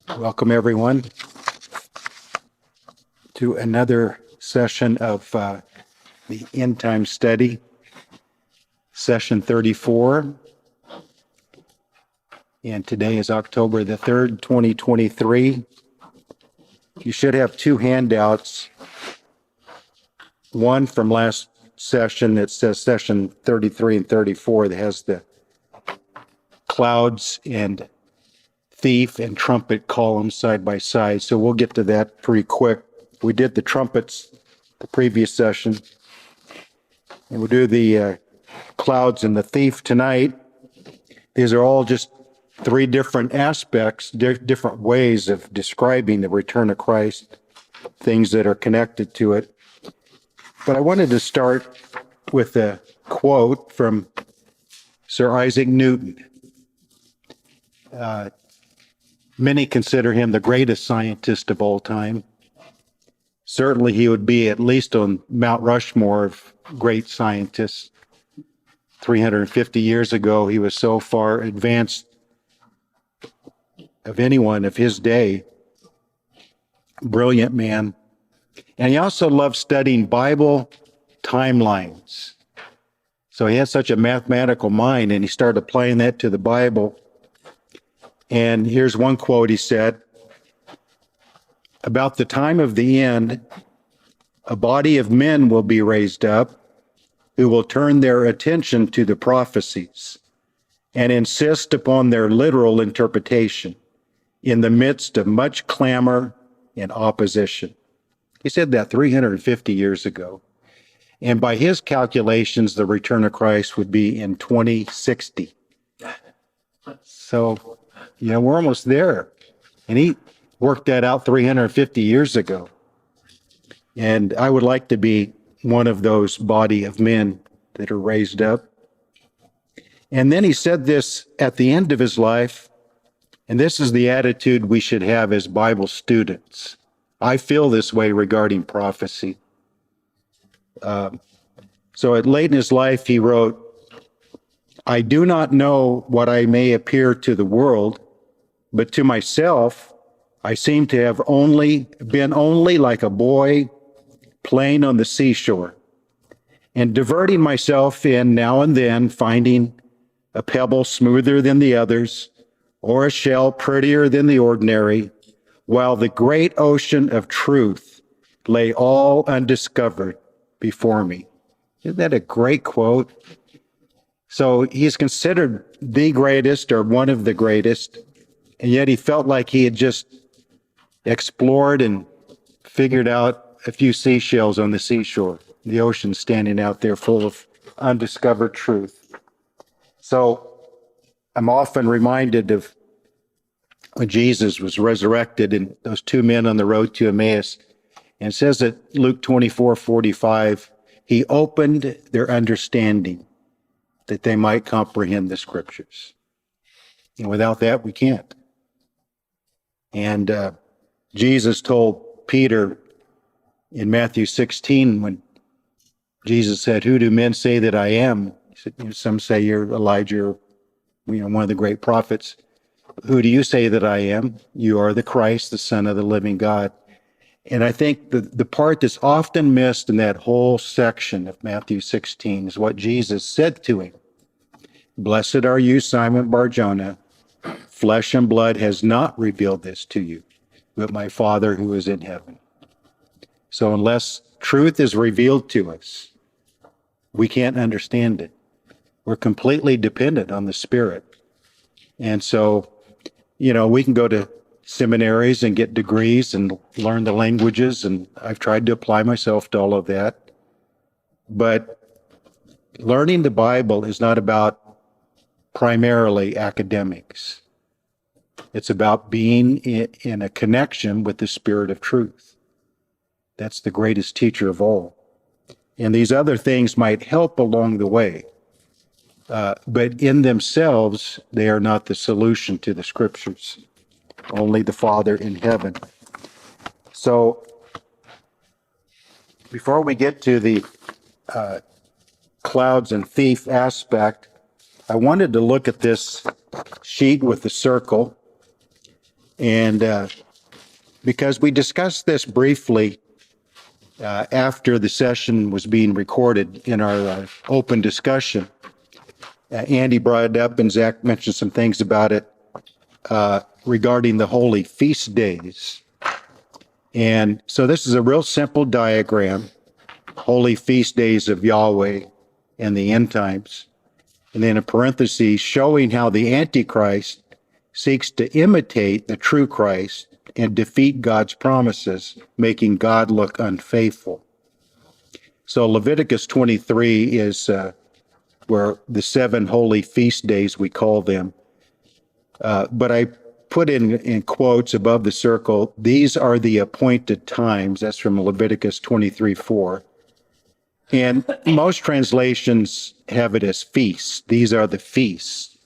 Welcome, everyone, to another session of the End Time Study, session 34. And today is October the 3rd, 2023. You should have two handouts. One from last session that says session 33 and 34 that has the clouds and thief and trumpet columns side by side. So we'll get to that pretty quick. We did the trumpets the previous session, and we'll do the clouds and the thief tonight. These are all just three different aspects, different ways of describing the return of Christ, things that are connected to it. But I wanted to start with a quote from Sir Isaac Newton. Many consider him the greatest scientist of all time. Certainly he would be at least on Mount Rushmore of great scientists. 350 years ago, he was so far advanced of anyone of his day. Brilliant man. And he also loved studying Bible timelines. So he had such a mathematical mind, and he started applying that to the Bible. And here's one quote he said: "About the time of the end, a body of men will be raised up who will turn their attention to the prophecies and insist upon their literal interpretation in the midst of much clamor and opposition." He said that 350 years ago. And by his calculations, the return of Christ would be in 2060. So, we're almost there. And he worked that out 350 years ago. And I would like to be one of those body of men that are raised up. And then he said this at the end of his life, and this is the attitude we should have as Bible students. I feel this way regarding prophecy. So at late in his life, he wrote, "I do not know what I may appear to the world, but to myself, I seem to have been only like a boy playing on the seashore and diverting myself in now and then, finding a pebble smoother than the others or a shell prettier than the ordinary, while the great ocean of truth lay all undiscovered before me." Isn't that a great quote? So he's considered the greatest or one of the greatest, and yet he felt like he had just explored and figured out a few seashells on the seashore, the ocean standing out there full of undiscovered truth. So I'm often reminded of when Jesus was resurrected and those two men on the road to Emmaus. And it says that Luke 24:45, he opened their understanding that they might comprehend the scriptures. And without that, we can't. And Jesus told Peter in Matthew 16, when Jesus said, "Who do men say that I am?" He said, "Some say you're Elijah, one of the great prophets. Who do you say that I am? You are the Christ, the Son of the living God." And I think the part that's often missed in that whole section of Matthew 16 is what Jesus said to him. "Blessed are you, Simon Bar-Jonah. Flesh and blood has not revealed this to you, but my Father who is in heaven." So unless truth is revealed to us, we can't understand it. We're completely dependent on the Spirit. And so, we can go to seminaries and get degrees and learn the languages, and I've tried to apply myself to all of that. But learning the Bible is not about primarily academics. It's about being in a connection with the Spirit of truth. That's the greatest teacher of all. And these other things might help along the way, but in themselves, they are not the solution to the scriptures. Only the Father in heaven. So before we get to the clouds and thief aspect, I wanted to look at this sheet with the circle. And because we discussed this briefly after the session was being recorded in our open discussion, Andy brought it up and Zach mentioned some things about it regarding the holy feast days. And so this is a real simple diagram, holy feast days of Yahweh and the end times. And then in parentheses, showing how the Antichrist seeks to imitate the true Christ and defeat God's promises, making God look unfaithful. So Leviticus 23 is where the 7 holy feast days, we call them. But I put in quotes above the circle, these are the appointed times. That's from Leviticus 23:4. And most translations have it as feasts. These are the feasts.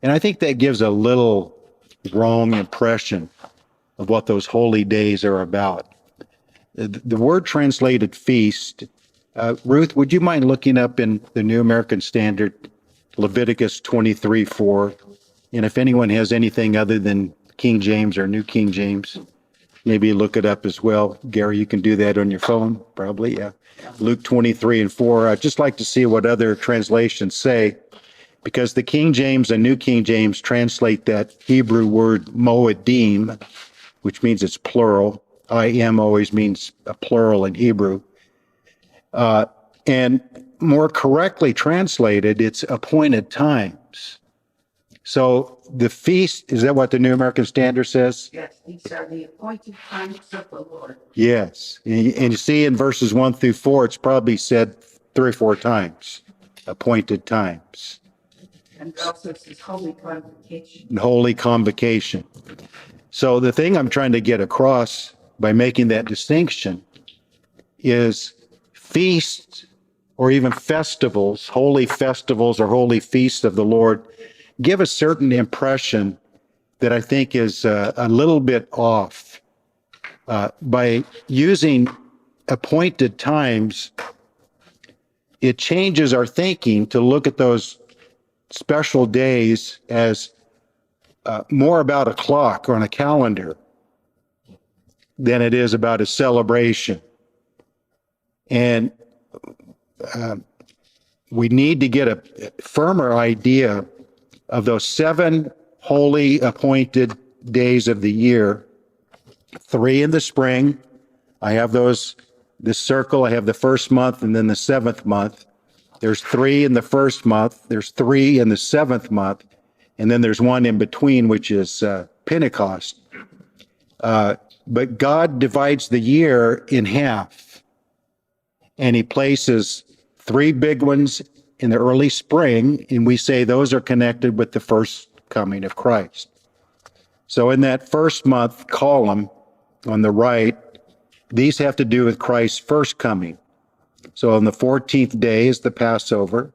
And I think that gives a little wrong impression of what those holy days are about. The word translated feast, Ruth, would you mind looking up in the New American Standard, Leviticus 23:4? And if anyone has anything other than King James or New King James, maybe look it up as well. Gary, you can do that on your phone, probably, yeah. Luke 23:4. I'd just like to see what other translations say, because the King James and New King James translate that Hebrew word moedim, which means it's plural. I-M always means a plural in Hebrew. And more correctly translated, it's appointed times. So the feast, is that what the New American Standard says? Yes, these are the appointed times of the Lord. Yes. And you see in verses 1-4, it's probably said 3 or 4 times, appointed times. And it also says holy convocation. Holy convocation. So the thing I'm trying to get across by making that distinction is feasts or even festivals, holy festivals or holy feasts of the Lord, give a certain impression that I think is a little bit off. By using appointed times, it changes our thinking to look at those special days as more about a clock on a calendar than it is about a celebration. And we need to get a firmer idea of those 7 holy appointed days of the year. 3 in the spring. I have those, this circle, I have the first month and then the 7th month. There's 3 in the first month. There's 3 in the 7th month. And then there's 1 in between, which is Pentecost. But God divides the year in half. And he places 3 big ones in the early spring, and we say those are connected with the first coming of Christ. So in that first month column on the right, these have to do with Christ's first coming. So on the 14th day is the Passover,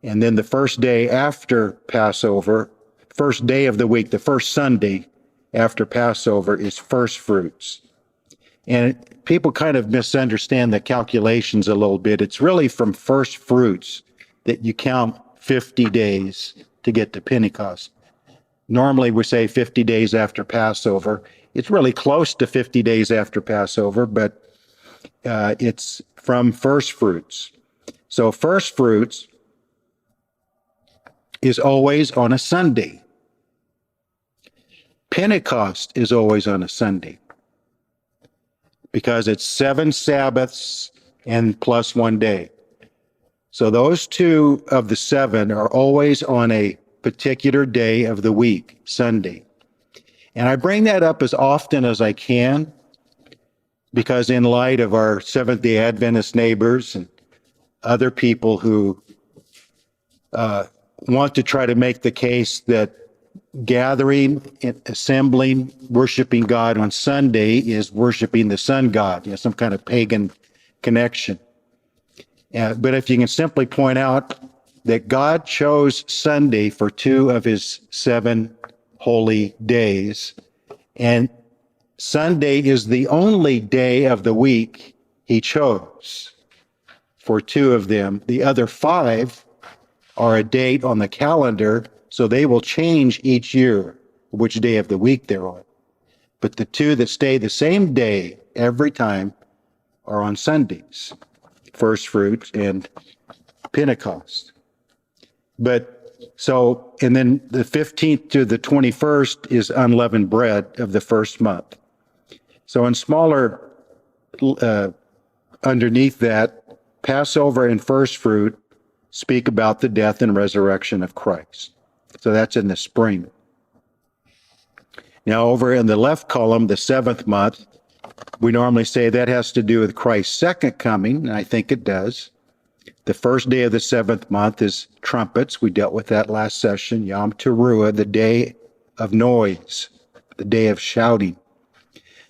and then the first day after Passover, first day of the week, the first Sunday after Passover is first fruits. And people kind of misunderstand the calculations a little bit. It's really from first fruits that you count 50 days to get to Pentecost. Normally we say 50 days after Passover. It's really close to 50 days after Passover, but it's from first fruits. So first fruits is always on a Sunday. Pentecost is always on a Sunday because it's 7 Sabbaths and plus 1 day. So those 2 of the 7 are always on a particular day of the week, Sunday. And I bring that up as often as I can because in light of our Seventh-day Adventist neighbors and other people who want to try to make the case that gathering, assembling, worshiping God on Sunday is worshiping the sun god, some kind of pagan connection. But if you can simply point out that God chose Sunday for 2 of his 7 holy days, and Sunday is the only day of the week he chose for 2 of them. The other 5 are a date on the calendar, so they will change each year which day of the week they're on. but the two that stay the same day every time are on Sundays, first fruits and Pentecost. And then the 15th to the 21st is unleavened bread of the first month. So in smaller, underneath that, Passover and first fruit speak about the death and resurrection of Christ. So that's in the spring. Now over in the left column, the seventh month, we normally say that has to do with Christ's second coming, and I think it does. The first day of the seventh month is trumpets. We dealt with that last session. Yom Teruah, the day of noise, the day of shouting.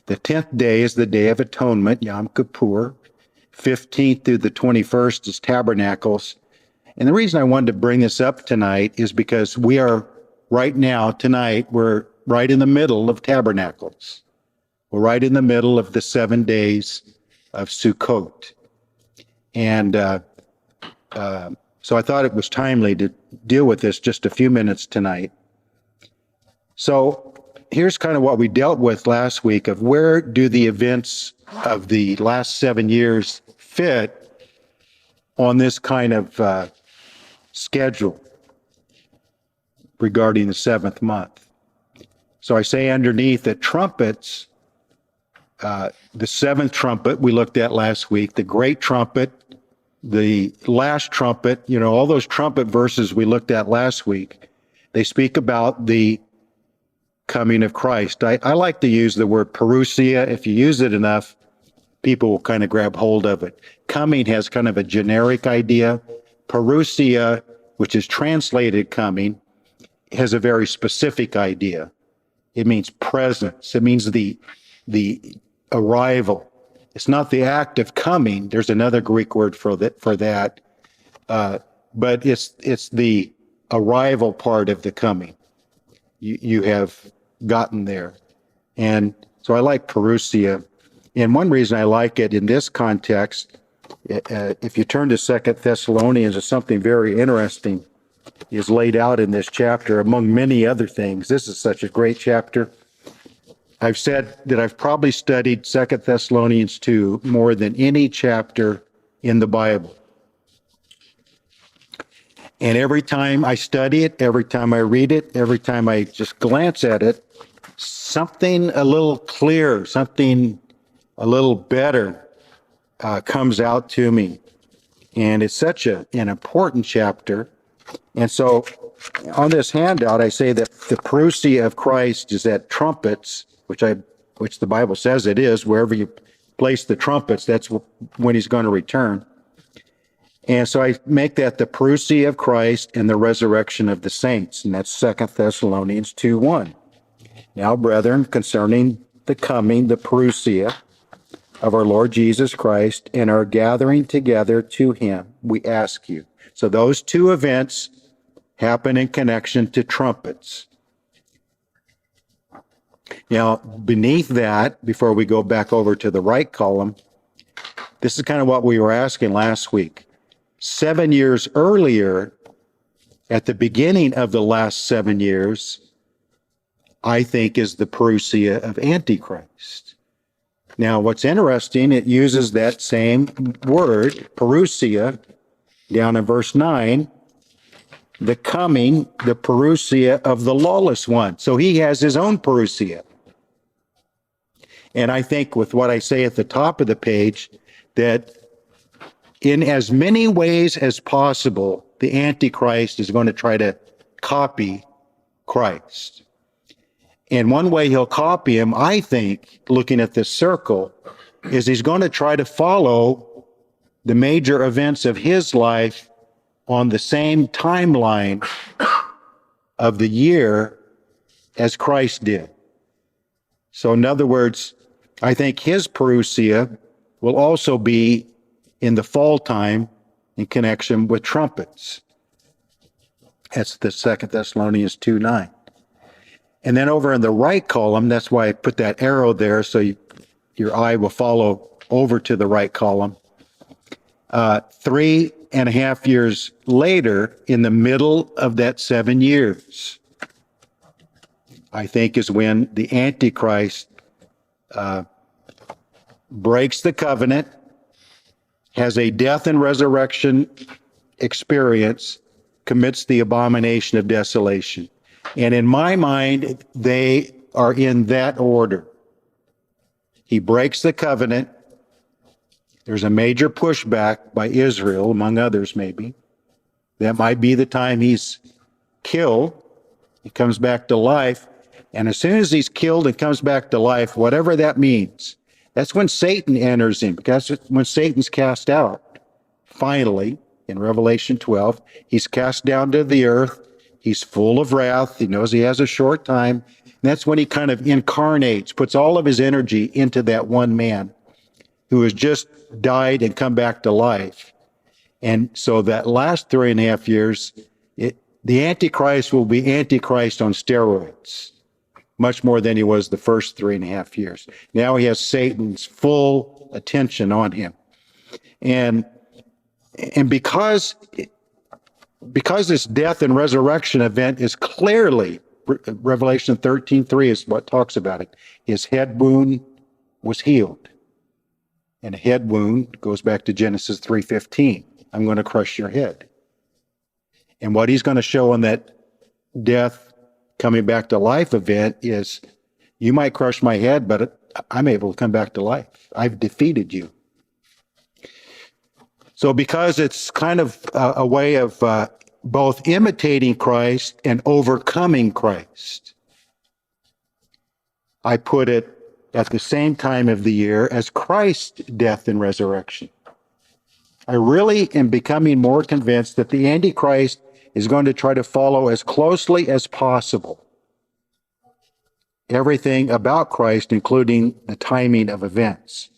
The 10th day is the day of atonement, Yom Kippur. 15th through the 21st is tabernacles. And the reason I wanted to bring this up tonight is because we are right now, tonight, we're right in the middle of tabernacles. We're right in the middle of the 7 days of Sukkot. And so I thought it was timely to deal with this just a few minutes tonight. So here's kind of what we dealt with last week of where do the events of the last 7 years fit on this kind of schedule regarding the seventh month. So I say underneath that trumpets, the seventh trumpet we looked at last week, the great trumpet, the last trumpet, all those trumpet verses we looked at last week, they speak about the coming of Christ. I like to use the word parousia. If you use it enough, people will kind of grab hold of it. Coming has kind of a generic idea. Parousia, which is translated coming, has a very specific idea. It means presence. It means the arrival. It's not the act of coming. There's another Greek word for that, but it's the arrival part of the coming. You have gotten there, and so I like parousia. And one reason I like it in this context, if you turn to 2 Thessalonians, is something very interesting is laid out in this chapter, among many other things. This is such a great chapter. I've said that I've probably studied 2 Thessalonians 2 more than any chapter in the Bible. And every time I study it, every time I read it, every time I just glance at it, something a little clearer, something a little better comes out to me. And it's such an important chapter. And so on this handout, I say that the parousia of Christ is at trumpets, which the Bible says it is. Wherever you place the trumpets, that's when he's going to return. And so I make that the parousia of Christ and the resurrection of the saints, and that's 2 Thessalonians 2:1. Now, brethren, concerning the coming, the parousia of our Lord Jesus Christ, and our gathering together to him, we ask you. So those two events happen in connection to trumpets. Now, beneath that, before we go back over to the right column, this is kind of what we were asking last week. 7 years earlier, at the beginning of the last 7 years, I think is the parousia of Antichrist. Now, what's interesting, it uses that same word, parousia, down in verse 9, the coming, the parousia of the lawless one. So he has his own parousia. And I think with what I say at the top of the page, that in as many ways as possible, the Antichrist is going to try to copy Christ. And one way he'll copy him, I think, looking at this circle, is he's going to try to follow the major events of his life on the same timeline of the year as Christ did. So in other words, I think his parousia will also be in the fall time in connection with trumpets. That's the 2 Thessalonians 2:9. And then over in the right column, that's why I put that arrow there, so your eye will follow over to the right column. 3.5 years later, in the middle of that 7 years, I think is when the Antichrist breaks the covenant, has a death and resurrection experience, commits the abomination of desolation. And in my mind, they are in that order. He breaks the covenant. There's a major pushback by Israel, among others, maybe. That might be the time he's killed. He comes back to life. And as soon as he's killed and comes back to life, whatever that means, that's when Satan enters in, because that's when Satan's cast out. Finally, in Revelation 12, he's cast down to the earth. He's full of wrath. He knows he has a short time. And that's when he kind of incarnates, puts all of his energy into that one man who has just died and come back to life. And so that last 3.5 years, the Antichrist will be Antichrist on steroids, much more than he was the first 3.5 years. Now he has Satan's full attention on him. And because this death and resurrection event is clearly, Revelation 13:3 is what talks about it. His head wound was healed. And a head wound goes back to Genesis 3:15. I'm going to crush your head. And what he's going to show in that death coming back to life event is, you might crush my head, but I'm able to come back to life. I've defeated you. So because it's kind of a way of both imitating Christ and overcoming Christ, I put it at the same time of the year as Christ's death and resurrection. I really am becoming more convinced that the Antichrist is going to try to follow as closely as possible everything about Christ, including the timing of events.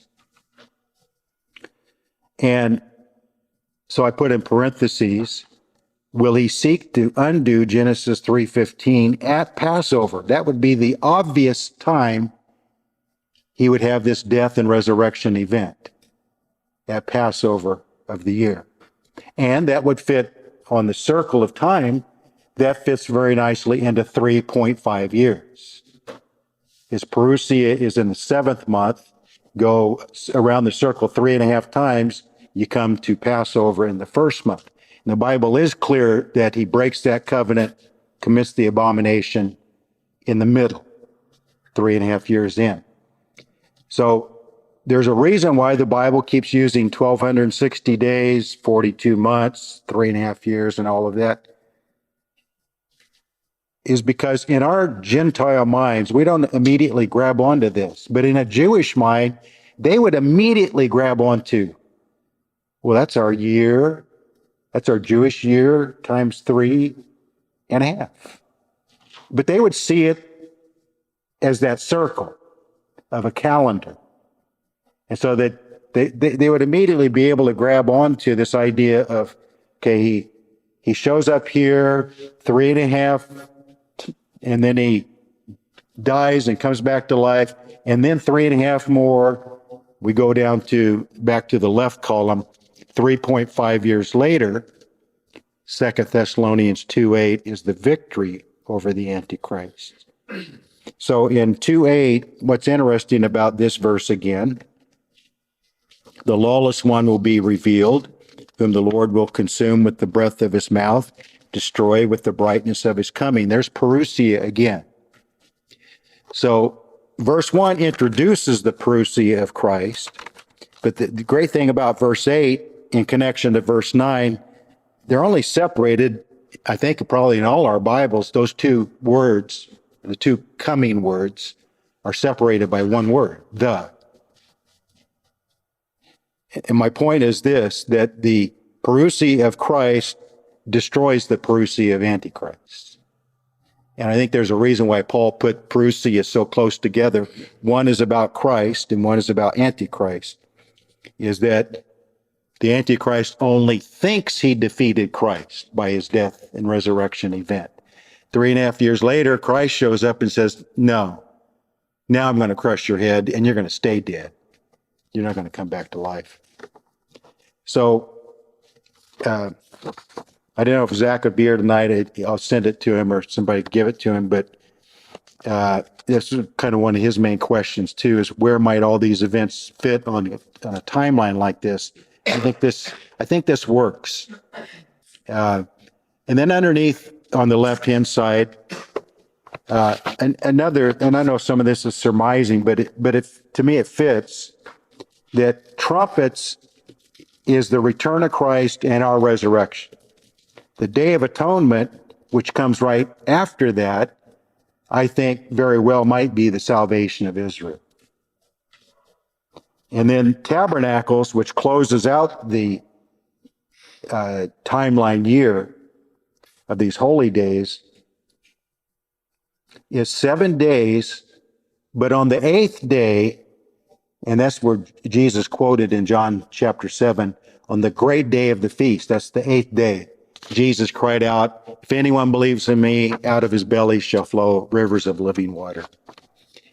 And so I put in parentheses, will he seek to undo Genesis 3:15 at Passover? That would be the obvious time he would have this death and resurrection event, at Passover of the year. And that would fit on the circle of time, that fits very nicely into 3.5 years. His parousia is in the 7th month, go around the circle 3.5 times, you come to Passover in the 1st month. And the Bible is clear that he breaks that covenant, commits the abomination in the middle, 3.5 years in. So there's a reason why the Bible keeps using 1,260 days, 42 months, 3.5 years, and all of that, is because in our Gentile minds, we don't immediately grab onto this. But in a Jewish mind, they would immediately grab onto, well, that's our year. That's our Jewish year times 3.5. But they would see it as that circle of a calendar. And so that they would immediately be able to grab onto this idea of, okay, he shows up here, 3.5, and then he dies and comes back to life, and then 3.5 more. We go down to back to the left column, 3.5 years later, 2 Thessalonians 2:8 is the victory over the Antichrist. So in 2:8, what's interesting about this verse again, the lawless one will be revealed, whom the Lord will consume with the breath of his mouth, destroy with the brightness of his coming. There's parousia again. So verse 1 introduces the parousia of Christ, but the great thing about verse 8 in connection to verse 9, they're only separated, I think probably in all our Bibles, those two words, the two coming words, are separated by one word, the. And my point is this, that the parousia of Christ destroys the parousia of Antichrist. And I think there's a reason why Paul put parousia so close together. One is about Christ and one is about Antichrist, is that the Antichrist only thinks he defeated Christ by his death and resurrection event. 3.5 years later, Christ shows up and says, no, now I'm going to crush your head and you're going to stay dead. You're not going to come back to life. So I don't know if Zach would be here tonight. I'll send it to him or somebody give it to him. But This is kind of one of his main questions too, is where might all these events fit on a timeline like this? I think this works. And then underneath on the left-hand side, and I know some of this is surmising, but to me it fits, that trumpets is the return of Christ and our resurrection. The Day of Atonement, which comes right after that, I think very well might be the salvation of Israel. And then Tabernacles, which closes out the timeline year of these holy days, is 7 days, but on the 8th day, and that's where Jesus quoted in John chapter 7, on the great day of the feast, that's the 8th day, Jesus cried out, "If anyone believes in me, out of his belly shall flow rivers of living water."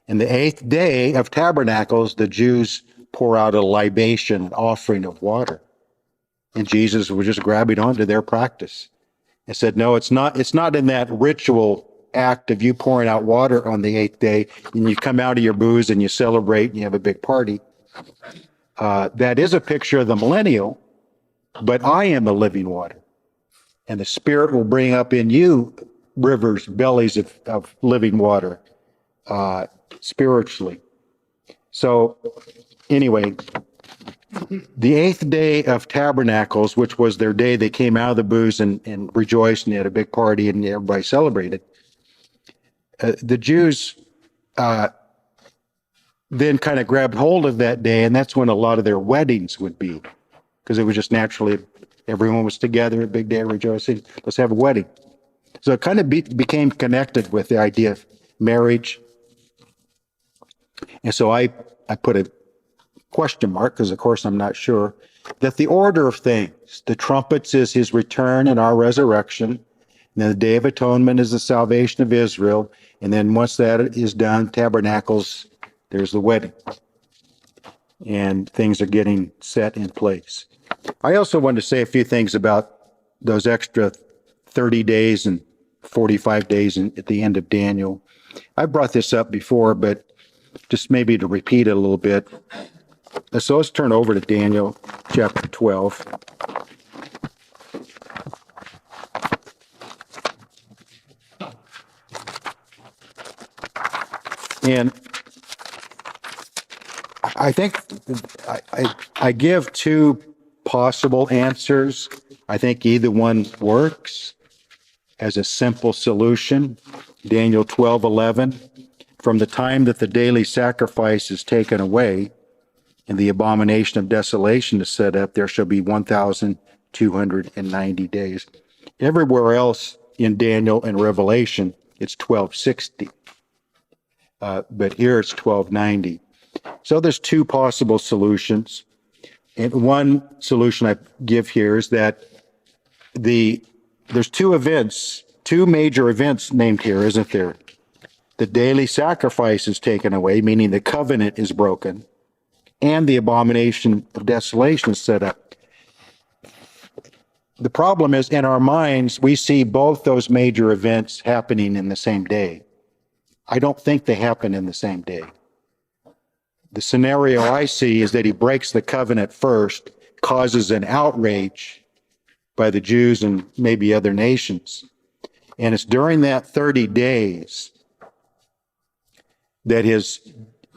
And the 8th day of Tabernacles, the Jews pour out a libation, an offering of water. And Jesus was just grabbing onto their practice and said, no, it's not in that ritual act of you pouring out water on the 8th day and you come out of your booze and you celebrate and you have a big party. That is a picture of the millennial, but I am the living water. And the Spirit will bring up in you rivers, bellies of living water, spiritually. So anyway, the 8th day of Tabernacles, which was their day, they came out of the booze and rejoiced and they had a big party and everybody celebrated. The Jews then kind of grabbed hold of that day, and that's when a lot of their weddings would be, because it was just naturally everyone was together, a big day of rejoicing. Let's have a wedding. So it kind of became connected with the idea of marriage. And so I put a question mark, because of course I'm not sure, that the order of things, the trumpets is his return and our resurrection, and then the Day of Atonement is the salvation of Israel, and then once that is done, Tabernacles, there's the wedding. And things are getting set in place. I also wanted to say a few things about those extra 30 days and 45 days at the end of Daniel. I brought this up before, but just maybe to repeat it a little bit. So let's turn over to Daniel chapter 12. And I think I give two possible answers. I think either one works as a simple solution. Daniel 12:11, from the time that the daily sacrifice is taken away and the abomination of desolation is set up, there shall be 1,290 days. Everywhere else in Daniel and Revelation, it's 1260. But here it's 1290. So there's two possible solutions. And one solution I give here is that there's two major events named here, isn't there? The daily sacrifice is taken away, meaning the covenant is broken, and the abomination of desolation is set up. The problem is, in our minds, we see both those major events happening in the same day. I don't think they happen in the same day. The scenario I see is that he breaks the covenant first, causes an outrage by the Jews and maybe other nations. And it's during that 30 days that his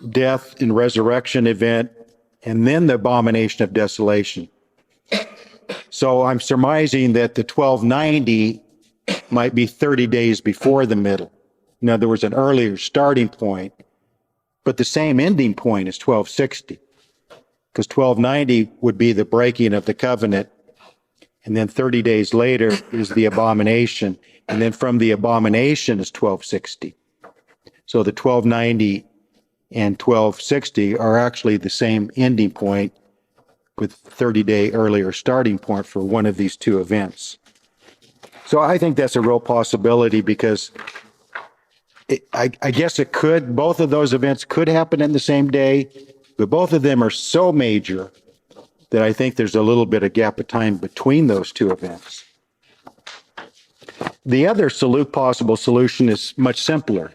death and resurrection event, and then the abomination of desolation. So I'm surmising that the 1290 might be 30 days before the middle. In other words, an earlier starting point, but the same ending point is 1260, because 1290 would be the breaking of the covenant, and then 30 days later is the abomination, and then from the abomination is 1260. So the 1290 and 1260 are actually the same ending point with 30-day earlier starting point for one of these two events. So I think that's a real possibility, because I guess both of those events could happen in the same day, but both of them are so major that I think there's a little bit of gap of time between those two events. The other possible solution is much simpler.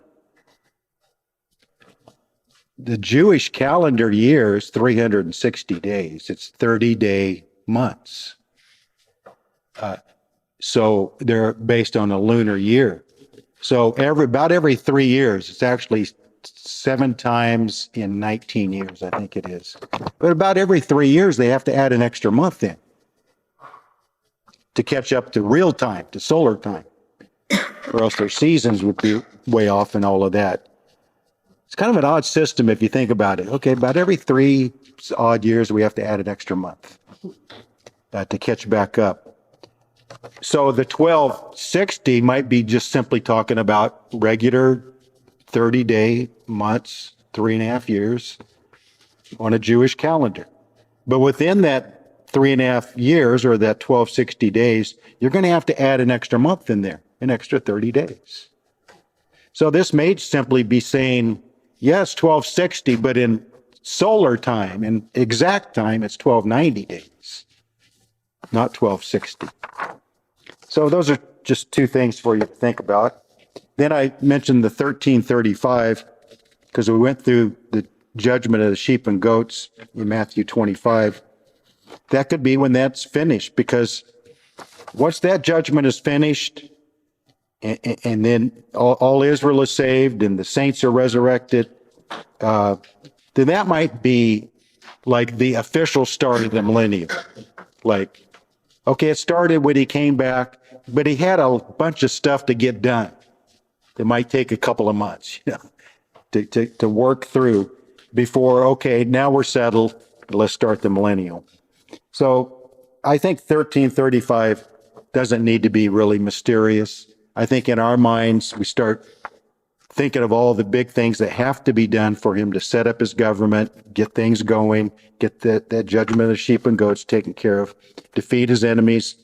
The Jewish calendar year is 360 days. It's 30-day months. So they're based on a lunar year. So about every 3 years, it's actually 7 times in 19 years, I think it is. But about every 3 years, they have to add an extra month in to catch up to real time, to solar time, or else their seasons would be way off and all of that. It's kind of an odd system if you think about it. Okay, about every 3 odd years, we have to add an extra month to catch back up. So the 1260 might be just simply talking about regular 30-day months, 3.5 years on a Jewish calendar. But within that 3.5 years, or that 1260 days, you're going to have to add an extra month in there, an extra 30 days. So this may simply be saying, yes, 1260, but in solar time, in exact time, it's 1290 days, not 1260. So those are just 2 things for you to think about. Then I mentioned the 1335, because we went through the judgment of the sheep and goats in Matthew 25. That could be when that's finished, because once that judgment is finished, and then all Israel is saved and the saints are resurrected, then that might be like the official start of the millennium. Like, okay, it started when he came back, but he had a bunch of stuff to get done. It might take a couple of months, to work through before, okay, now we're settled, let's start the millennium. So I think 1335 doesn't need to be really mysterious. I think in our minds, we start thinking of all the big things that have to be done for him to set up his government, get things going, get that judgment of the sheep and goats taken care of, defeat his enemies.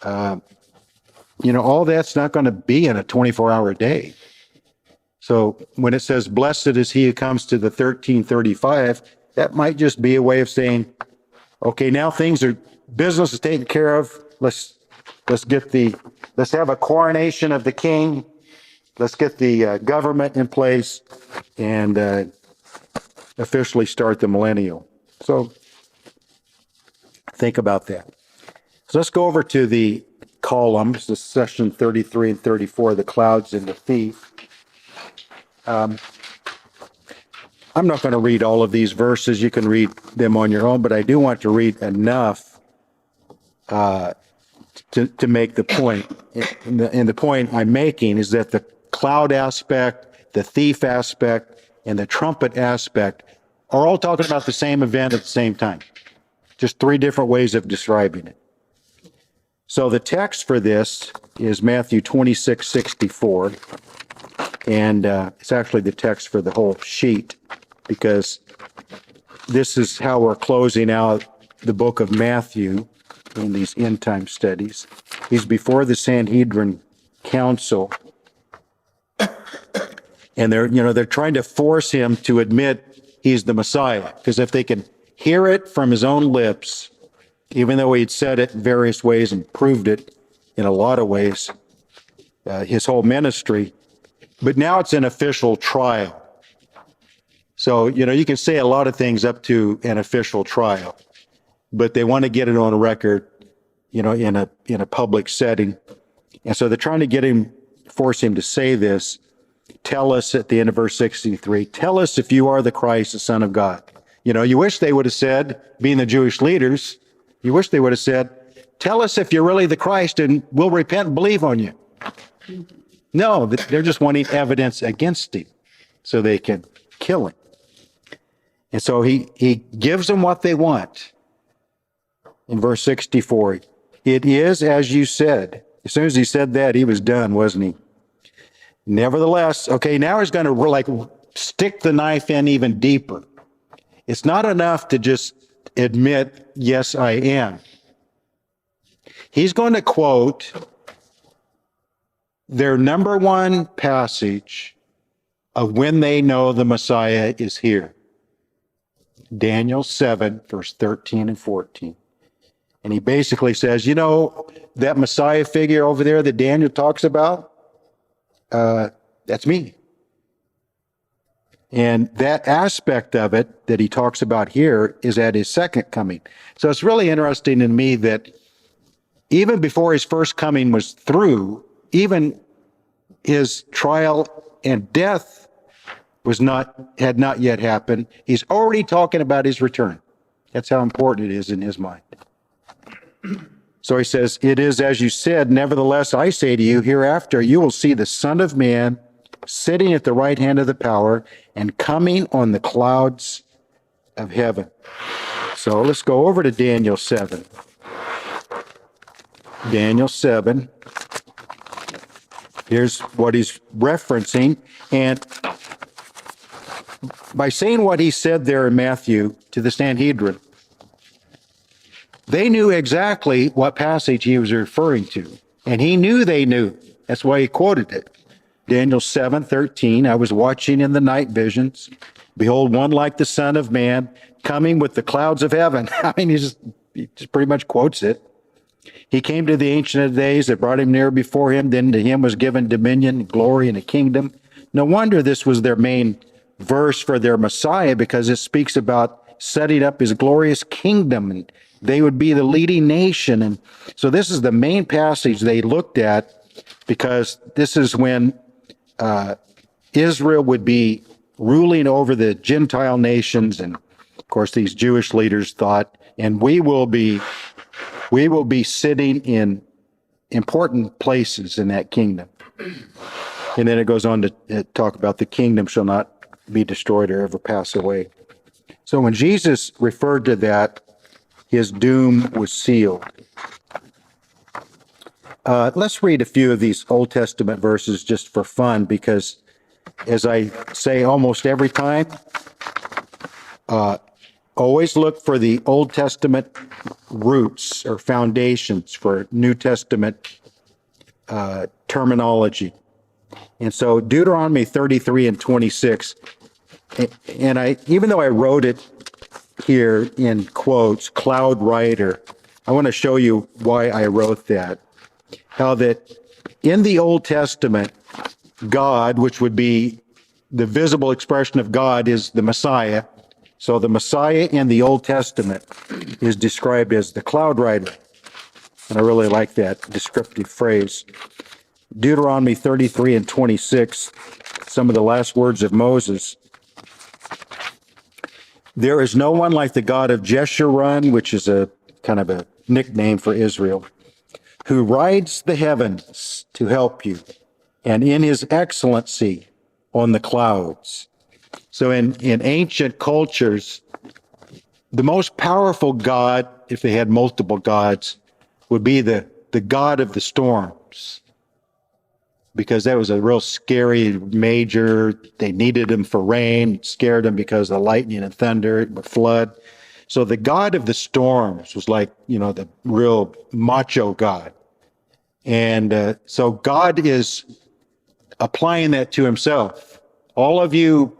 All that's not going to be in a 24-hour day. So when it says, blessed is he who comes to the 1335, that might just be a way of saying, okay, now business is taken care of. Let's have a coronation of the king. Let's get the government in place and officially start the millennium. So think about that. So let's go over to the columns, the section 33 and 34, the clouds and the thief. I'm not going to read all of these verses. You can read them on your own, but I do want to read enough to make the point. And the point I'm making is that the cloud aspect, the thief aspect, and the trumpet aspect are all talking about the same event at the same time. Just 3 different ways of describing it. So the text for this is Matthew 26:64, and it's actually the text for the whole sheet, because this is how we're closing out the book of Matthew in these end time studies. He's before the Sanhedrin Council, and they're trying to force him to admit he's the Messiah, because if they can hear it from his own lips, even though he'd said it in various ways and proved it in a lot of ways, his whole ministry, but now it's an official trial. So, you can say a lot of things up to an official trial, but they want to get it on record, in a public setting. And so they're trying to force him to say this. Tell us at the end of verse 63, tell us if you are the Christ, the Son of God. You wish they would have said, being the Jewish leaders, you wish they would have said, tell us if you're really the Christ and we'll repent and believe on you. No, they're just wanting evidence against him so they can kill him. And so he gives them what they want. In verse 64, it is as you said. As soon as he said that, he was done, wasn't he? Nevertheless, okay, now he's going to stick the knife in even deeper. It's not enough to just admit, yes, I am. He's going to quote their number 1 passage of when they know the Messiah is here. Daniel 7, verse 13 and 14. And he basically says, that Messiah figure over there that Daniel talks about, that's me. And that aspect of it that he talks about here is at his second coming. So it's really interesting to me that even before his first coming was through, even his trial and death had not yet happened. He's already talking about his return. That's how important it is in his mind. So he says, "It is as you said, nevertheless I say to you, hereafter you will see the Son of Man sitting at the right hand of the power and coming on the clouds of heaven." So let's go over to Daniel 7. Daniel 7. Here's what he's referencing. And by saying what he said there in Matthew to the Sanhedrin, they knew exactly what passage he was referring to. And he knew they knew. That's why he quoted it. Daniel 7:13, I was watching in the night visions. Behold, one like the Son of Man coming with the clouds of heaven. I mean, he just pretty much quotes it. He came to the Ancient of Days that brought him near before him. Then to him was given dominion, glory, and a kingdom. No wonder this was their main verse for their Messiah, because it speaks about setting up his glorious kingdom, and they would be the leading nation. And so this is the main passage they looked at, because this is when Israel would be ruling over the Gentile nations. And of course, these Jewish leaders thought, and we will be sitting in important places in that kingdom. And then it goes on to talk about the kingdom shall not be destroyed or ever pass away. So when Jesus referred to that, his doom was sealed. Let's read a few of these Old Testament verses just for fun, because as I say almost every time, always look for the Old Testament roots or foundations for New Testament terminology. And so Deuteronomy 33 and 26, and even though I wrote it here in quotes, cloud rider, I want to show you why I wrote that. How that in the Old Testament, God, which would be the visible expression of God, is the Messiah. So the Messiah in the Old Testament is described as the cloud rider. And I really like that descriptive phrase. Deuteronomy 33 and 26, some of the last words of Moses. There is no one like the God of Jeshurun, which is a kind of a nickname for Israel, who rides the heavens to help you, and in his excellency on the clouds. So in ancient cultures, the most powerful god, if they had multiple gods, would be the god of the storms, because that was a real scary major. They needed him for rain, scared them because of the lightning and thunder, it would flood. So the god of the storms was like, the real macho god. And so God is applying that to himself. All of you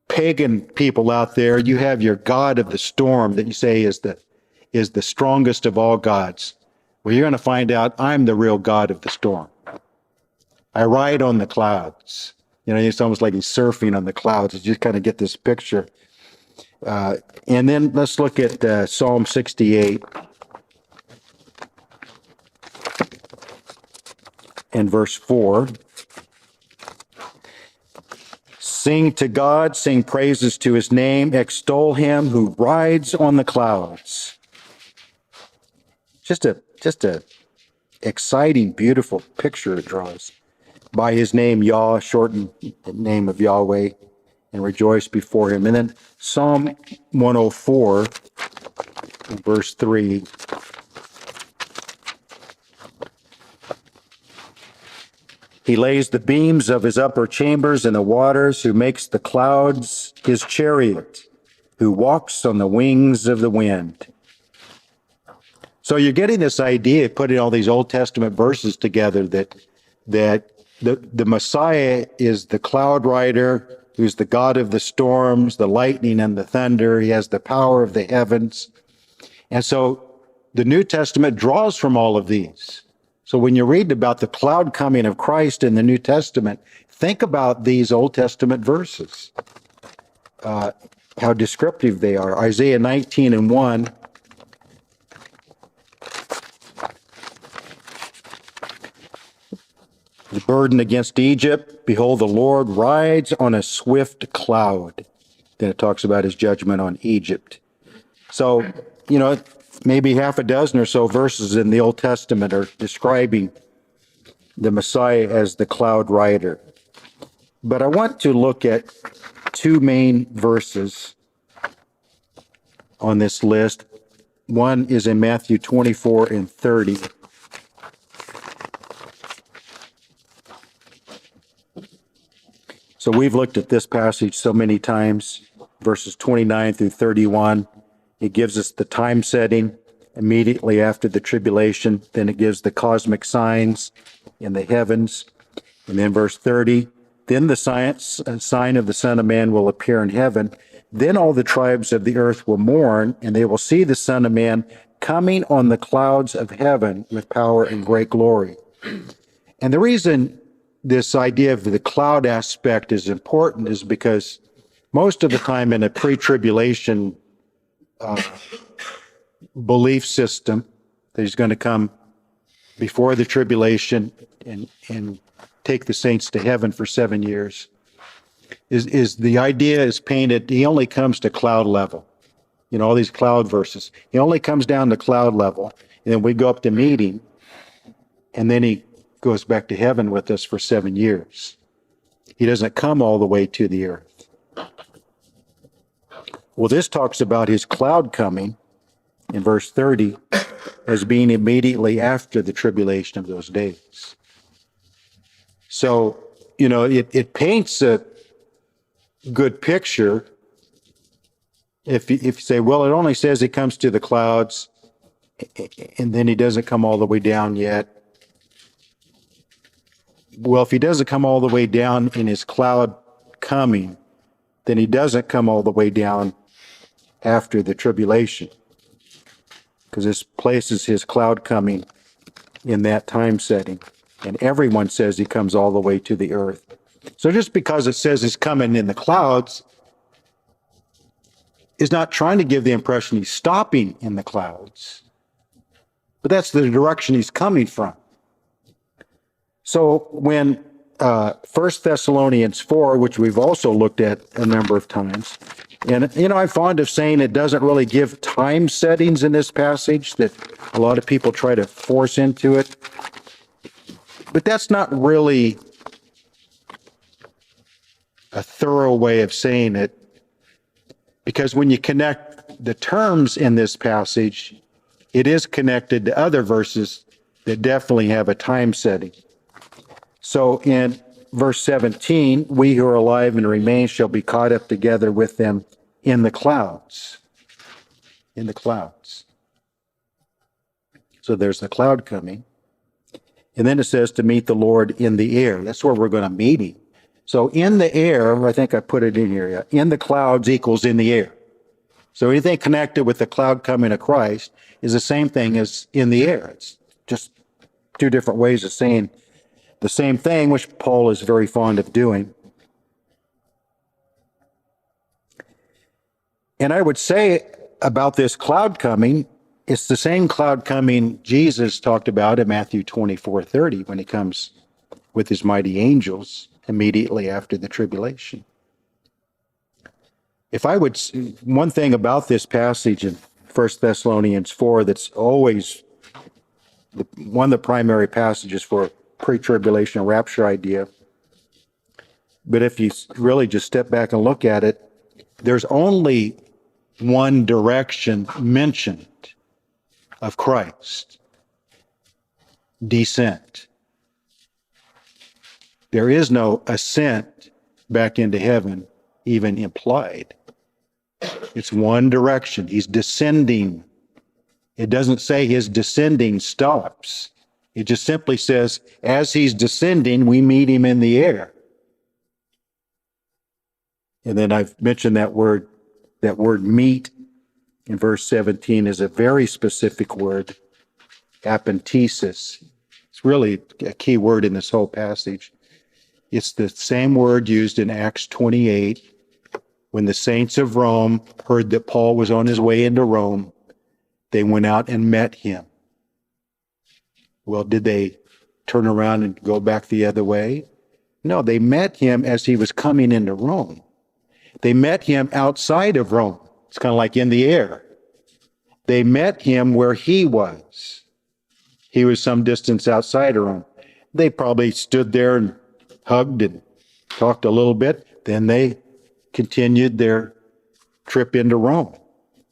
pagan people out there, you have your god of the storm that you say is the strongest of all gods. Well, you're going to find out I'm the real god of the storm. I ride on the clouds. It's almost like he's surfing on the clouds. You just kind of get this picture. And then let's look at Psalm 68. And verse 4. Sing to God, sing praises to his name, extol him who rides on the clouds. Just a exciting, beautiful picture it draws. By his name, Yah, shortened the name of Yahweh, and rejoice before him. And then Psalm 104, verse 3. He lays the beams of his upper chambers in the waters, who makes the clouds his chariot, who walks on the wings of the wind. So you're getting this idea, putting all these Old Testament verses together, that the Messiah is the cloud rider, who's the God of the storms, the lightning and the thunder. He has the power of the heavens. And so the New Testament draws from all of these. So when you read about the cloud coming of Christ in the New Testament, think about these Old Testament verses. how descriptive they are. Isaiah 19:1. The burden against Egypt, behold, the Lord rides on a swift cloud. Then it talks about his judgment on Egypt. So, maybe half a dozen or so verses in the Old Testament are describing the Messiah as the cloud rider. But I want to look at two main verses on this list. One is in Matthew 24:30. So we've looked at this passage so many times, verses 29 through 31. It gives us the time setting immediately after the tribulation. Then it gives the cosmic signs in the heavens. And then verse 30, then the sign of the Son of Man will appear in heaven. Then all the tribes of the earth will mourn, and they will see the Son of Man coming on the clouds of heaven with power and great glory. And the reason this idea of the cloud aspect is important is because most of the time in a pre-tribulation belief system that he's going to come before the tribulation and take the saints to heaven for 7 years, is the idea is painted, he only comes to cloud level. All these cloud verses. He only comes down to cloud level, and then we go up to meet him, and then he goes back to heaven with us for 7 years. He doesn't come all the way to the earth. Well, this talks about his cloud coming in verse 30 as being immediately after the tribulation of those days. So, it paints a good picture if you say, well, it only says he comes to the clouds and then he doesn't come all the way down yet. Well, if he doesn't come all the way down in his cloud coming, then he doesn't come all the way down after the tribulation, because this places his cloud coming in that time setting. And everyone says he comes all the way to the earth. So just because it says he's coming in the clouds is not trying to give the impression he's stopping in the clouds, but that's the direction he's coming from. So when 1 Thessalonians 4, which we've also looked at a number of times, and I'm fond of saying it doesn't really give time settings in this passage that a lot of people try to force into it, but that's not really a thorough way of saying it, because when you connect the terms in this passage, it is connected to other verses that definitely have a time setting. So in verse 17, we who are alive and remain shall be caught up together with them in the clouds. In the clouds. So there's the cloud coming. And then it says to meet the Lord in the air. That's where we're going to meet him. So in the air, I think I put it in here, yeah, in the clouds equals in the air. So anything connected with the cloud coming of Christ is the same thing as in the air. It's just two different ways of saying the same thing, which Paul is very fond of doing. And I would say about this cloud coming, it's the same cloud coming Jesus talked about in Matthew 24:30 when he comes with his mighty angels immediately after the tribulation. One thing about this passage in 1 Thessalonians 4 that's always one of the primary passages for pre-tribulation rapture idea, but if you really just step back and look at it, there's only one direction mentioned of Christ: descent. There is no ascent back into heaven even implied. It's one direction. He's descending. It doesn't say his descending stops. It just simply says, as he's descending, we meet him in the air. And then I've mentioned that word meet in verse 17 is a very specific word, apentesis. It's really a key word in this whole passage. It's the same word used in Acts 28 When the saints of Rome heard that Paul was on his way into Rome, they went out and met him. Well, did they turn around and go back the other way? No, they met him as he was coming into Rome. They met him outside of Rome. It's kind of like in the air. They met him where he was. He was some distance outside of Rome. They probably stood there and hugged and talked a little bit. Then they continued their trip into Rome.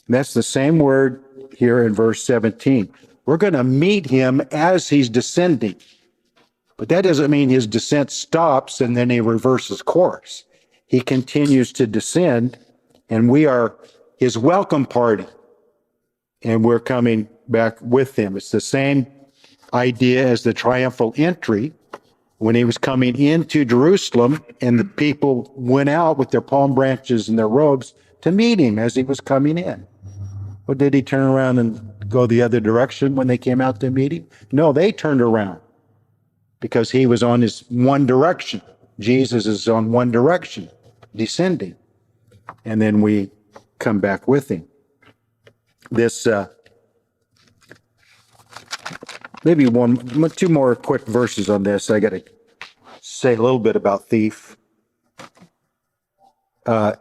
And that's the same word here in verse 17. We're going to meet him as he's descending. But that doesn't mean his descent stops and then he reverses course. He continues to descend, and we are his welcome party. And we're coming back with him. It's the same idea as the triumphal entry when he was coming into Jerusalem, and the people went out with their palm branches and their robes to meet him as he was coming in. Well, did he turn around and go the other direction when they came out to meet him? No, they turned around because he was on his one direction. Jesus is on one direction, descending. And then we come back with him. This, maybe two more quick verses on this. I got to say a little bit about thief.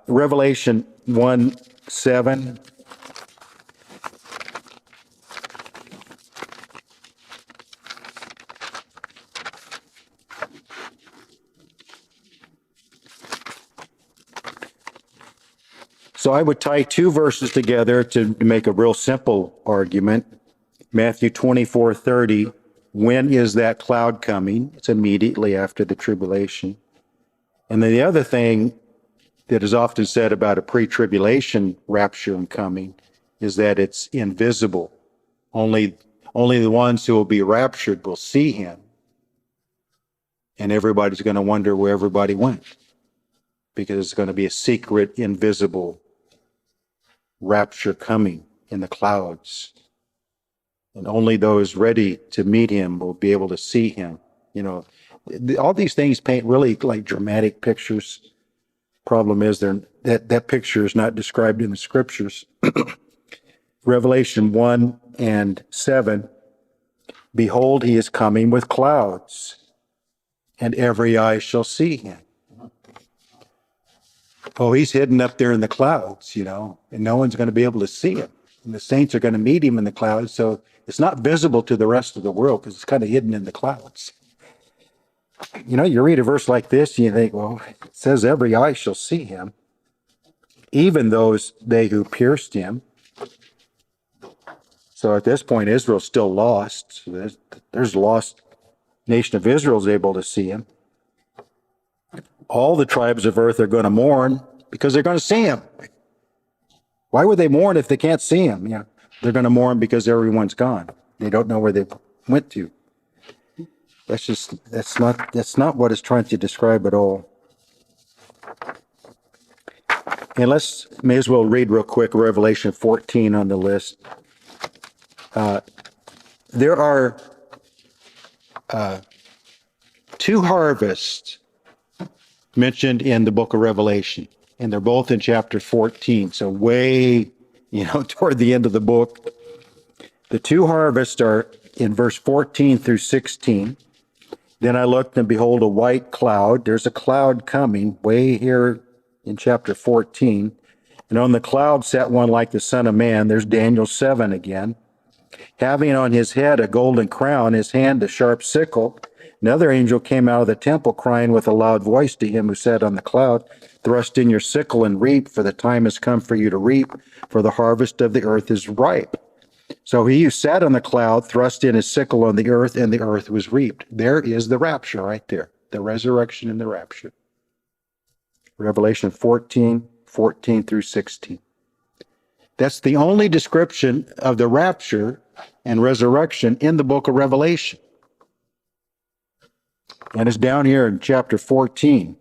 Revelation 1:7. So I would tie two verses together to make a real simple argument. Matthew 24:30, when is that cloud coming? It's immediately after the tribulation. And then the other thing that is often said about a pre-tribulation rapture and coming is that it's invisible. Only the ones who will be raptured will see him. And everybody's going to wonder where everybody went, because it's going to be a secret, invisible rapture coming in the clouds. And only those ready to meet him will be able to see him. You know, all these things paint really like dramatic pictures. Problem is that picture is not described in the scriptures. Revelation 1:7, behold, he is coming with clouds, and every eye shall see him. Oh, he's hidden up there in the clouds, and no one's going to be able to see him. And the saints are going to meet him in the clouds, so it's not visible to the rest of the world because it's kind of hidden in the clouds. You read a verse like this and you think, well, it says every eye shall see him, even they who pierced him. So at this point, Israel's still lost. So there's lost nation of Israel is able to see him. All the tribes of earth are going to mourn because they're going to see him. Why would they mourn if they can't see him? They're going to mourn because everyone's gone. They don't know where they went to. That's not what it's trying to describe at all. And may as well read real quick Revelation 14 on the list. There are two harvests mentioned in the book of Revelation, and they're both in chapter 14, so way, toward the end of the book. The two harvests are in verse 14 through 16. Then I looked, and behold, a white cloud. There's a cloud coming way here in chapter 14. And on the cloud sat one like the Son of Man. There's Daniel 7 again. Having on his head a golden crown, his hand a sharp sickle. Another angel came out of the temple, crying with a loud voice to him who sat on the cloud, thrust in your sickle and reap, for the time has come for you to reap, for the harvest of the earth is ripe. So he who sat on the cloud thrust in his sickle on the earth, and the earth was reaped. There is the rapture right there, the resurrection and the rapture. Revelation 14 through 16. That's the only description of the rapture and resurrection in the book of Revelation. And it's down here in chapter 14.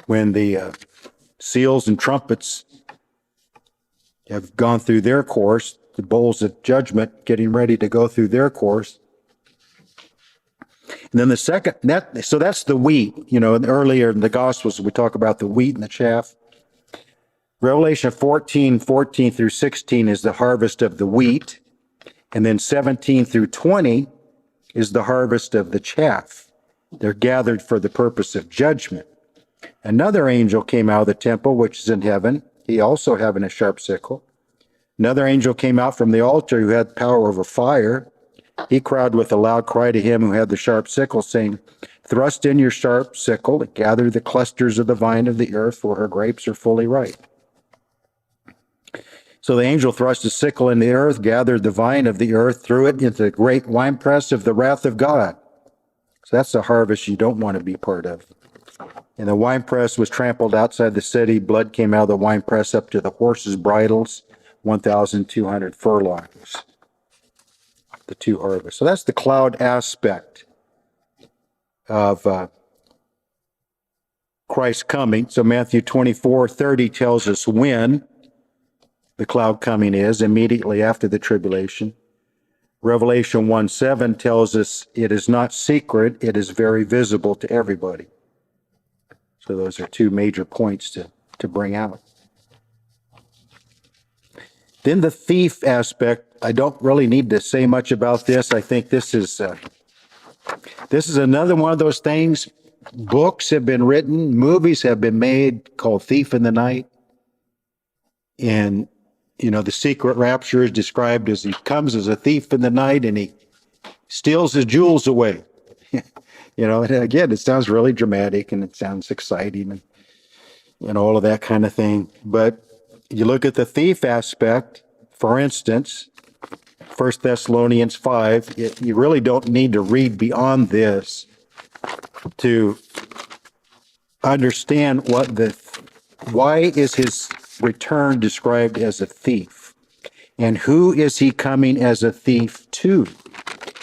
When the seals and trumpets have gone through their course, the bowls of judgment getting ready to go through their course. And then the second, so that's the wheat. Earlier in the Gospels, we talk about the wheat and the chaff. Revelation 14 through 16 is the harvest of the wheat. And then 17 through 20 is the harvest of the chaff. They're gathered for the purpose of judgment. Another angel came out of the temple, which is in heaven, he also having a sharp sickle. Another angel came out from the altar who had power over fire. He cried with a loud cry to him who had the sharp sickle, saying, "Thrust in your sharp sickle and gather the clusters of the vine of the earth, for her grapes are fully ripe." So the angel thrust his sickle in the earth, gathered the vine of the earth, threw it into the great winepress of the wrath of God. So that's a harvest you don't want to be part of. And the winepress was trampled outside the city. Blood came out of the winepress up to the horses' bridles, 1,200 furlongs. The two harvests. So that's the cloud aspect of Christ's coming. So Matthew 24:30 tells us when the cloud coming is, immediately after the tribulation. Revelation 1:7 tells us it is not secret, it is very visible to everybody. So those are two major points to bring out. Then the thief aspect, I don't really need to say much about this. I think this is another one of those things. Books have been written, movies have been made called Thief in the Night. And the secret rapture is described as he comes as a thief in the night and he steals his jewels away. And again, it sounds really dramatic and it sounds exciting and all of that kind of thing. But you look at the thief aspect, for instance, 1 Thessalonians 5, you really don't need to read beyond this to understand why is his return described as a thief? And who is he coming as a thief to?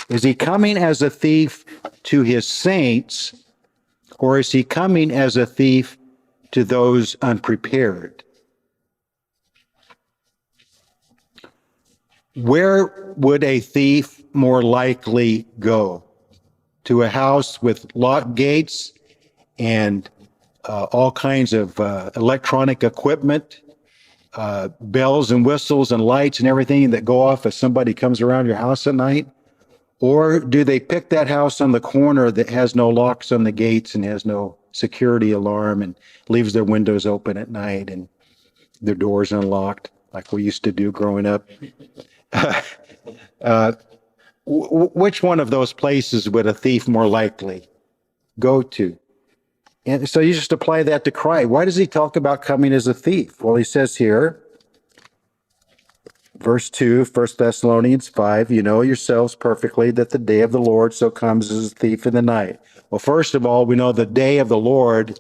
Is he coming as a thief to his saints, or is he coming as a thief to those unprepared? Where would a thief more likely go? To a house with locked gates and all kinds of electronic equipment, bells and whistles and lights and everything that go off if somebody comes around your house at night? Or do they pick that house on the corner that has no locks on the gates and has no security alarm and leaves their windows open at night and their doors unlocked like we used to do growing up? Which one of those places would a thief more likely go to? And so you just apply that to Christ. Why does he talk about coming as a thief? Well, he says here, verse 2, 1 Thessalonians 5, you know yourselves perfectly that the day of the Lord so comes as a thief in the night. Well, first of all, we know the day of the Lord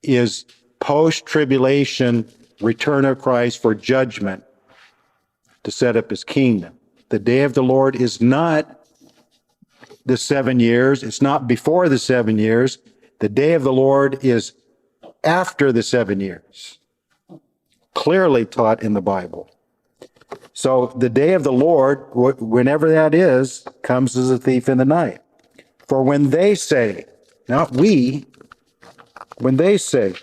is post-tribulation return of Christ for judgment to set up his kingdom. The day of the Lord is not the 7 years. It's not before the 7 years. The day of the Lord is after the 7 years. Clearly taught in the Bible. So the day of the Lord, whenever that is, comes as a thief in the night. For when they say, not we, when they say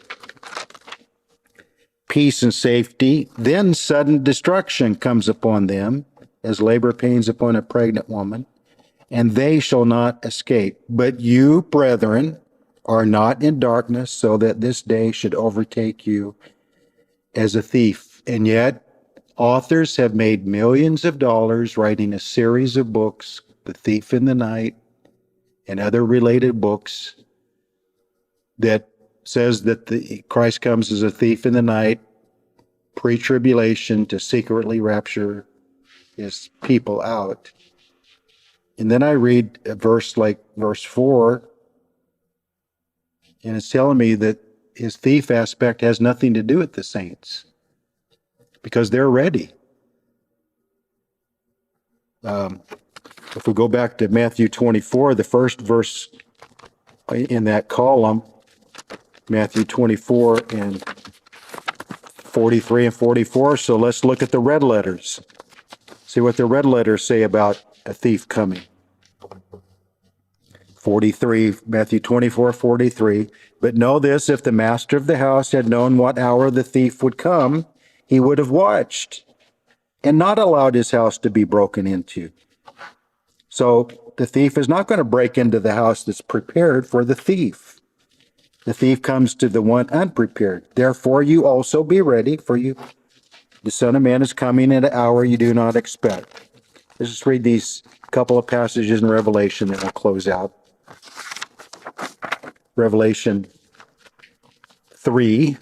peace and safety, then sudden destruction comes upon them, as labor pains upon a pregnant woman, and they shall not escape. But you, brethren, are not in darkness, so that this day should overtake you as a thief. And yet, authors have made millions of dollars writing a series of books, The Thief in the Night, and other related books that says that Christ comes as a thief in the night, pre-tribulation, to secretly rapture his people out. And then I read a verse like verse 4, and it's telling me that his thief aspect has nothing to do with the saints because they're ready. If we go back to Matthew 24, the first verse in that column, Matthew 24 and 43 and 44. So let's look at the red letters. See what the red letters say about a thief coming. 43, Matthew 24:43. But know this, if the master of the house had known what hour the thief would come, he would have watched and not allowed his house to be broken into. So the thief is not going to break into the house that's prepared for the thief. The thief comes to the one unprepared. Therefore, you also be ready, for you, the Son of Man is coming at an hour you do not expect. Let's just read these couple of passages in Revelation, and we'll close out. Revelation 3.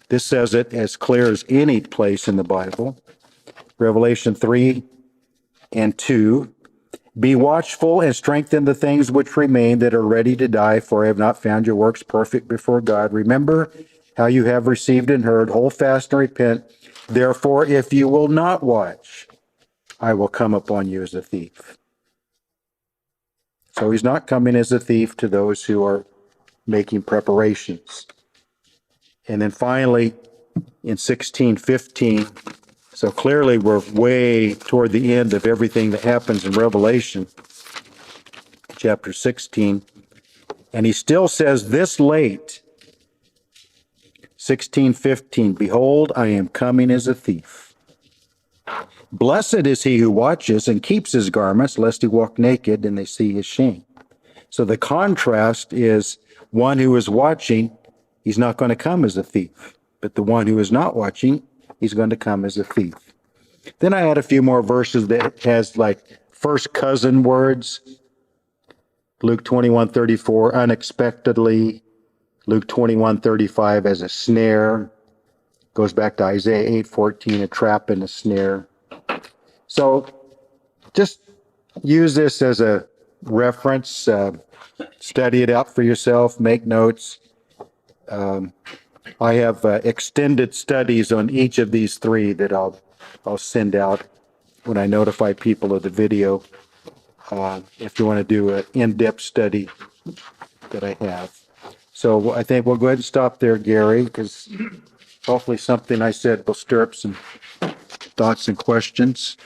This says it as clear as any place in the Bible. Revelation 3 and 2. Be watchful and strengthen the things which remain that are ready to die, for I have not found your works perfect before God. Remember how you have received and heard, hold fast and repent. Therefore, if you will not watch, I will come upon you as a thief. So he's not coming as a thief to those who are making preparations. And then finally, in 16:15, so clearly we're way toward the end of everything that happens in Revelation, chapter 16. And he still says this late, 16:15, behold, I am coming as a thief. Blessed is he who watches and keeps his garments, lest he walk naked and they see his shame. So the contrast is one who is watching, he's not going to come as a thief. But the one who is not watching, he's going to come as a thief. Then I had a few more verses that has like first cousin words. Luke 21:34, unexpectedly. Luke 21:35 as a snare. Goes back to Isaiah 8:14, a trap and a snare. So just use this as a reference. Study it out for yourself. Make notes. I have extended studies on each of these three that I'll send out when I notify people of the video. If you want to do an in-depth study that I have. So I think we'll go ahead and stop there, Gary, because hopefully something I said will stir up some thoughts and questions.